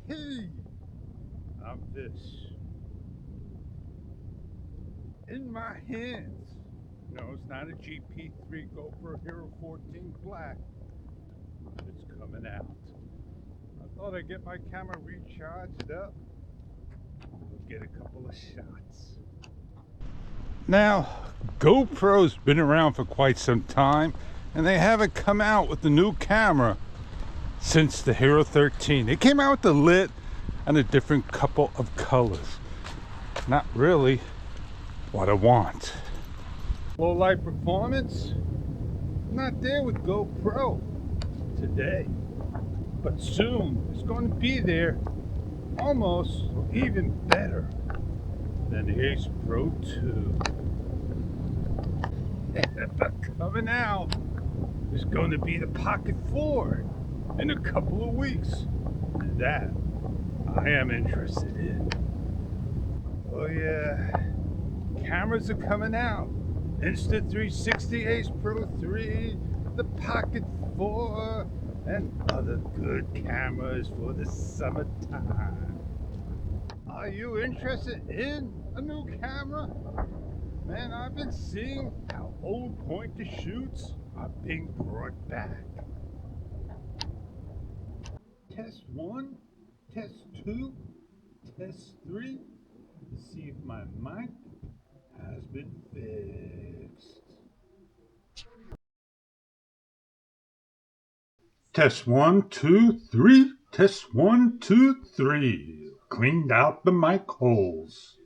Hey, I'm Fish. In my hands. No, it's not a GP3 GoPro Hero 14 Black. It's coming out. I thought I'd get my camera recharged up. We'll get a couple of shots. Now, GoPro's been around for quite some time, and they haven't come out with the new camera since the Hero 13. They came out with the lit and a different couple of colors. Not really what I want. Low light performance, not there with GoPro today, but soon it's going to be there, almost or even better than the Ace Pro 2. But coming out is going to be the Pocket 4 in a couple of weeks, and that I am interested in. Oh yeah, cameras are coming out. Insta360 Ace Pro 3, the Pocket 4, and other good cameras for the summertime. Are you interested in a new camera? Man, I've been seeing how old point and shoots are being brought back. Test 1, test 2, test 3, to see if my mic has been fixed. Test 1, 2, 3. Test 1, 2, 3. Cleaned out the mic holes.